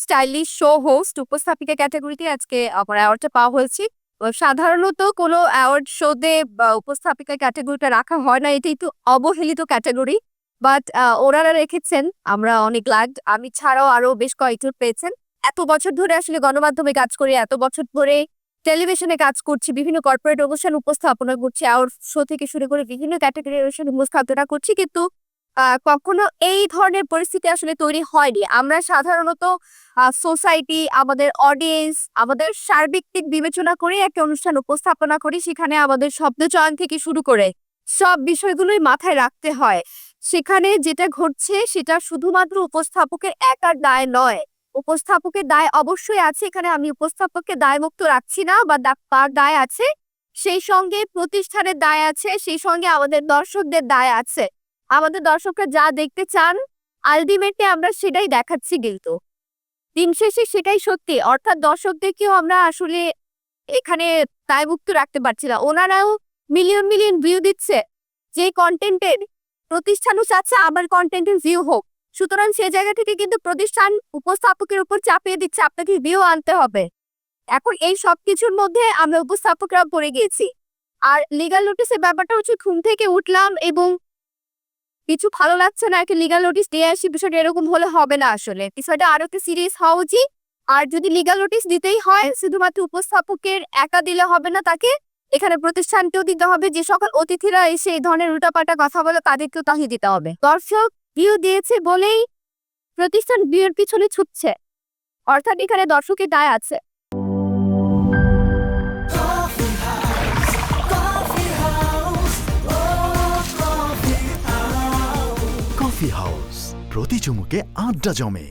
Stylish show host উপস্থাপিকা ক্যাটাগরিতে আজকে আমার অ্যাওয়ার্ডটা পাওয়া হয়েছে। সাধারণত কোনো অ্যাওয়ার্ড শোতে বা উপস্থাপিকা ক্যাটাগরিটা রাখা হয় না। এটি একটু অবহেলিত ক্যাটাগরি। বাট ওনারা রেখেছেন। আমরা অনেক গ্ল্যাড। আমি ছাড়াও আরো বেশ কয়েকজন পেয়েছেন। এত বছর ধরে আসলে গণমাধ্যমে কাজ করি, এত বছর ধরে টেলিভিশনে কাজ করছি, বিভিন্ন কর্পোরেট অনুষ্ঠান উপস্থাপনা করছি, অ্যাওয়ার্ড শো থেকে শুরু করে বিভিন্ন ক্যাটাগরির অনুষ্ঠান উপস্থাপনা করছি। কিন্তু কখনো এই ধরনের পরিস্থিতি আসলে তৈরি হয়নি। আমরা সাধারণত সোসাইটি, আমাদের অডিয়েন্স, আমাদের সার্বিক দিক বিবেচনা করে একটা অনুষ্ঠান উপস্থাপনা করি। সেখানে আমাদের শব্দচয়ন থেকে শুরু করে সব বিষয়গুলোই মাথায় রাখতে হয়। সেখানে যেটা ঘটছে সেটা শুধুমাত্র উপস্থাপকের একার দায় নয়। উপস্থাপকের দায় অবশ্যই আছে। এখানে আমি উপস্থাপককে দায়মুক্ত রাখছি না, বা তার দায় আছে। সেই সঙ্গে প্রতিষ্ঠানের দায় আছে, সেই সঙ্গে আমাদের দর্শকদের দায় আছে। আমাদের দর্শকরা যা দেখতে চান আলটিমেটলি আমরা সেটাই দেখাচ্ছি, কিন্তু দিন শেষে সেটাই সত্যি। অর্থাৎ দর্শকদেরকেও আমরা আসলে এখানে দায়মুক্ত রাখতে পারছি না। ওনারাও মিলিয়ন মিলিয়ন ভিউ দিচ্ছে, যে কন্টেন্টের প্রতিষ্ঠানও চাচ্ছে আমার কন্টেন্টের ভিউ হোক। সুতরাং সে জায়গা থেকে কিন্তু প্রতিষ্ঠান উপস্থাপকের উপর চাপিয়ে দিচ্ছে আপনাকে ভিউ আনতে হবে। এখন এই সবকিছুর মধ্যে আমরা উপস্থাপকরা পড়ে গিয়েছি। আর লিগ্যাল নোটিসের ব্যাপারটা হচ্ছে, ঘুম থেকে উঠলাম এবং কিছু ভালো লাগছে না, একটা লিগ্যাল নোটিস দিয়ে আসি, বিষয়টা এরকম হলে হবে না। আসলে বিষয়টা আরো একটু সিরিয়াস হওয়া উচিত। আর যদি লিগ্যাল নোটিস দিতেই হয়, শুধুমাত্র উপস্থাপকের একা দিলে হবে না, তাকে এখানে প্রতিষ্ঠানকেও দিতে হবে। যে সকল অতিথিরা এসে এই ধরনের উল্টাপাল্টা কথা বলে তাদেরকেও তাহি দিতে হবে। দর্শক ভিউ দিয়েছে বলেই প্রতিষ্ঠান ভিউর পিছনে ছুটছে, অর্থাৎ এখানে দর্শকের দায় আছে। কফি হাউস, প্রতি চুমুকে আড্ডা জমে।